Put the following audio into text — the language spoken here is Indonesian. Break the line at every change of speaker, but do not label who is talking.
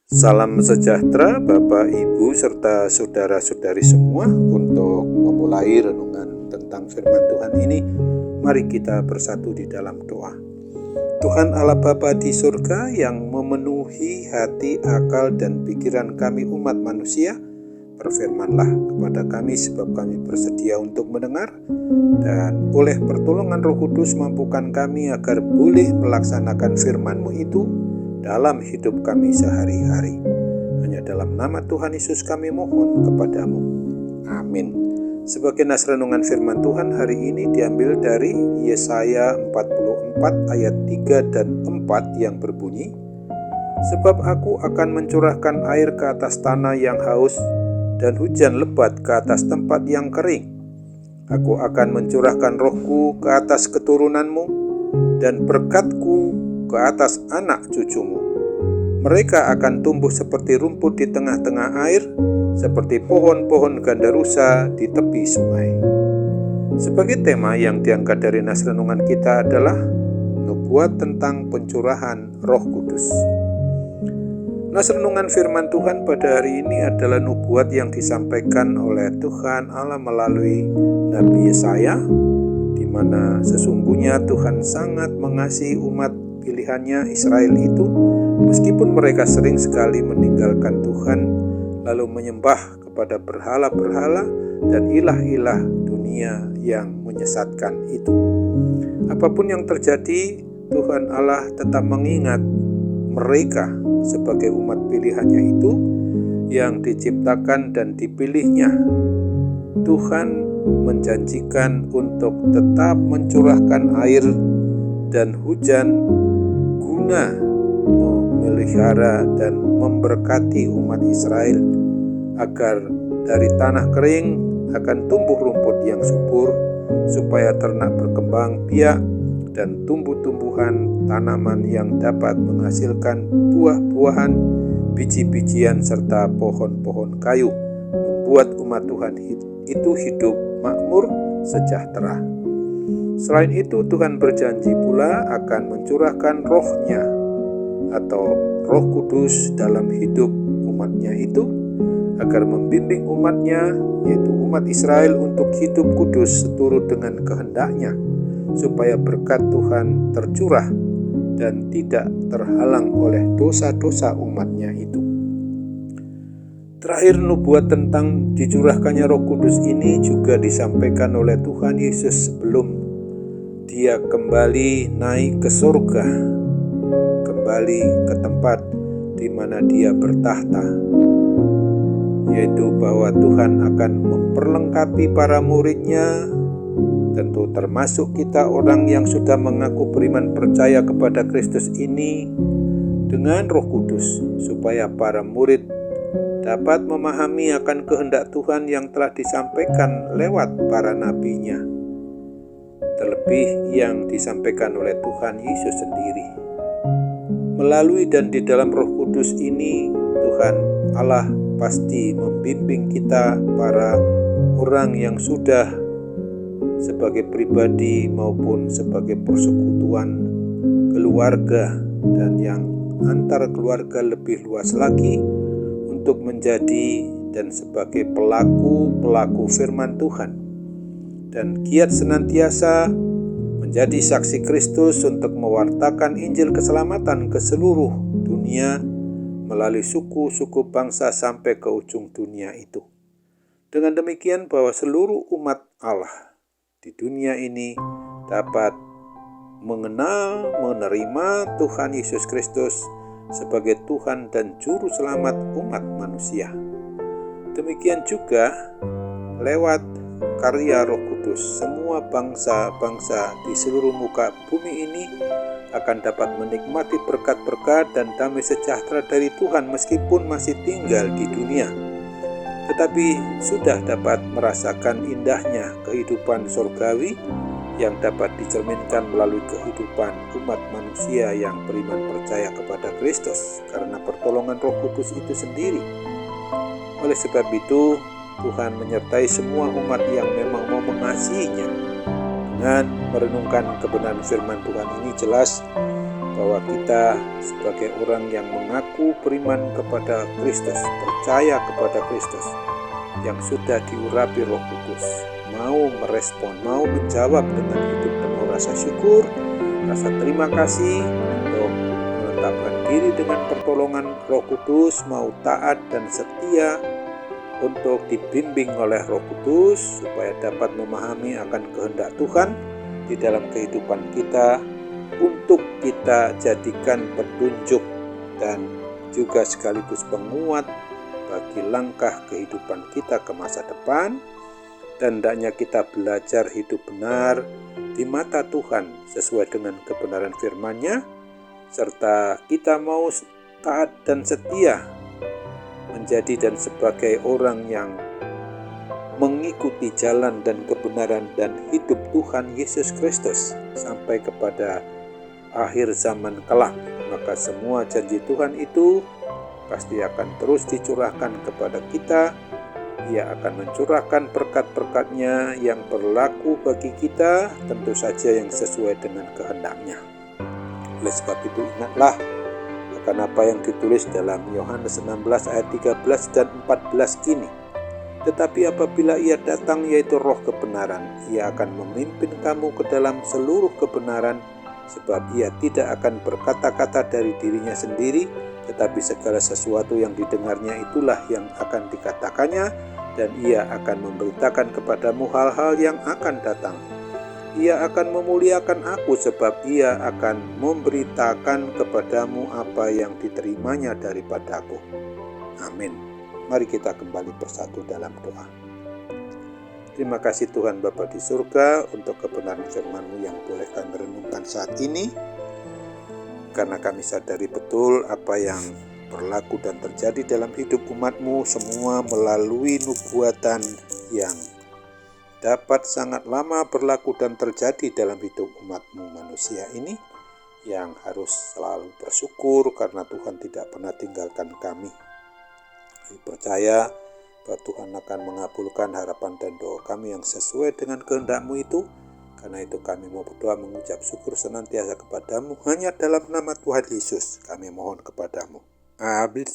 Salam sejahtera Bapak, Ibu, serta saudara-saudari semua. Untuk memulai renungan tentang firman Tuhan ini, mari kita bersatu di dalam doa. Tuhan Allah Bapa di surga yang memenuhi hati, akal, dan pikiran kami umat manusia, berfirmanlah kepada kami sebab kami bersedia untuk mendengar, dan oleh pertolongan Roh Kudus mampukan kami agar boleh melaksanakan firman-Mu itu dalam hidup kami sehari-hari. Hanya dalam nama Tuhan Yesus kami mohon kepadamu. Amin. Sebagai nas renungan firman Tuhan hari ini diambil dari Yesaya 44 ayat 3 dan 4 yang berbunyi, "Sebab aku akan mencurahkan air ke atas tanah yang haus dan hujan lebat ke atas tempat yang kering. Aku akan mencurahkan rohku ke atas keturunanmu dan berkat-Ku ke atas anak cucumu. Mereka akan tumbuh seperti rumput di tengah-tengah air, seperti pohon-pohon gandarusa di tepi sungai." Sebagai tema yang diangkat dari nas renungan kita adalah nubuat tentang pencurahan Roh Kudus. Nas renungan firman Tuhan pada hari ini adalah nubuat yang disampaikan oleh Tuhan Allah melalui Nabi Yesaya, di mana sesungguhnya Tuhan sangat mengasihi umat pilihannya Israel itu, meskipun mereka sering sekali meninggalkan Tuhan lalu menyembah kepada berhala-berhala dan ilah-ilah dunia yang menyesatkan itu. Apapun yang terjadi, Tuhan Allah tetap mengingat mereka sebagai umat pilihannya itu yang diciptakan dan dipilihnya. Tuhan menjanjikan untuk tetap mencurahkan air dan hujan guna memelihara dan memberkati umat Israel agar dari tanah kering akan tumbuh rumput yang subur, supaya ternak berkembang biak dan tumbuh-tumbuhan tanaman yang dapat menghasilkan buah-buahan, biji-bijian serta pohon-pohon kayu, membuat umat Tuhan itu hidup makmur sejahtera. Selain itu, Tuhan berjanji pula akan mencurahkan roh-Nya atau Roh Kudus dalam hidup umat-Nya itu, agar membimbing umat-Nya, yaitu umat Israel, untuk hidup kudus seturut dengan kehendak-Nya, supaya berkat Tuhan tercurah dan tidak terhalang oleh dosa-dosa umat-Nya itu. Terakhir, nubuat tentang dicurahkannya Roh Kudus ini juga disampaikan oleh Tuhan Yesus sebelum Dia kembali naik ke surga, kembali ke tempat di mana Dia bertahta, yaitu bahwa Tuhan akan memperlengkapi para murid-Nya, tentu termasuk kita orang yang sudah mengaku beriman percaya kepada Kristus ini, dengan Roh Kudus, supaya para murid dapat memahami akan kehendak Tuhan yang telah disampaikan lewat para nabi-Nya, terlebih yang disampaikan oleh Tuhan Yesus sendiri. Melalui dan di dalam Roh Kudus ini, Tuhan Allah pasti membimbing kita, para orang yang sudah sebagai pribadi maupun sebagai persekutuan keluarga, dan yang antar keluarga lebih luas lagi, untuk menjadi dan sebagai pelaku firman Tuhan, dan giat senantiasa menjadi saksi Kristus untuk mewartakan Injil keselamatan ke seluruh dunia melalui suku-suku bangsa sampai ke ujung dunia itu. Dengan demikian, bahwa seluruh umat Allah di dunia ini dapat mengenal, menerima Tuhan Yesus Kristus sebagai Tuhan dan Juru Selamat umat manusia. Demikian juga lewat karya Roh Kudus, semua bangsa-bangsa di seluruh muka bumi ini akan dapat menikmati berkat-berkat dan damai sejahtera dari Tuhan meskipun masih tinggal di dunia, tetapi sudah dapat merasakan indahnya kehidupan surgawi yang dapat dicerminkan melalui kehidupan umat manusia yang beriman percaya kepada Kristus karena pertolongan Roh Kudus itu sendiri. Oleh sebab itu, Tuhan menyertai semua umat yang memang mau mengasihinya. Dengan merenungkan kebenaran firman Tuhan ini, jelas bahwa kita sebagai orang yang mengaku beriman kepada Kristus, percaya kepada Kristus yang sudah diurapi Roh Kudus, mau merespon, mau menjawab dengan hidup penuh rasa syukur, rasa terima kasih untuk menetapkan diri dengan pertolongan Roh Kudus, mau taat dan setia untuk dibimbing oleh Roh Kudus supaya dapat memahami akan kehendak Tuhan di dalam kehidupan kita, untuk kita jadikan petunjuk dan juga sekaligus penguat bagi langkah kehidupan kita ke masa depan. Dan hendaknya kita belajar hidup benar di mata Tuhan sesuai dengan kebenaran firman-Nya, serta kita mau taat dan setia menjadi dan sebagai orang yang mengikuti jalan dan kebenaran dan hidup Tuhan Yesus Kristus sampai kepada akhir zaman kelak. Maka semua janji Tuhan itu pasti akan terus dicurahkan kepada kita. Ia akan mencurahkan berkat-berkat-Nya yang berlaku bagi kita, tentu saja yang sesuai dengan kehendak-Nya. Oleh sebab itu ingatlah akan apa yang ditulis dalam Yohanes 16 ayat 13 dan 14 ini. Tetapi apabila Ia datang, yaitu Roh kebenaran, Ia akan memimpin kamu ke dalam seluruh kebenaran, sebab Ia tidak akan berkata-kata dari dirinya sendiri, tetapi segala sesuatu yang didengarnya itulah yang akan dikatakannya, dan Ia akan memberitakan kepadamu hal-hal yang akan datang. Ia akan memuliakan Aku, sebab Ia akan memberitakan kepadamu apa yang diterimanya daripadaku. Amin. Mari kita kembali bersatu dalam doa. Terima kasih Tuhan Bapa di surga untuk kebenaran firman-Mu yang boleh kami renungkan saat ini, karena kami sadari betul apa yang berlaku dan terjadi dalam hidup umat-Mu semua melalui nubuatan yang dapat sangat lama berlaku dan terjadi dalam hidup umat-Mu manusia ini, yang harus selalu bersyukur karena Tuhan tidak pernah tinggalkan kami. Kami percaya bahwa Tuhan akan mengabulkan harapan dan doa kami yang sesuai dengan kehendak-Mu itu. Karena itu kami mau berdoa mengucap syukur senantiasa kepadamu, hanya dalam nama Tuhan Yesus kami mohon kepadamu. Amin.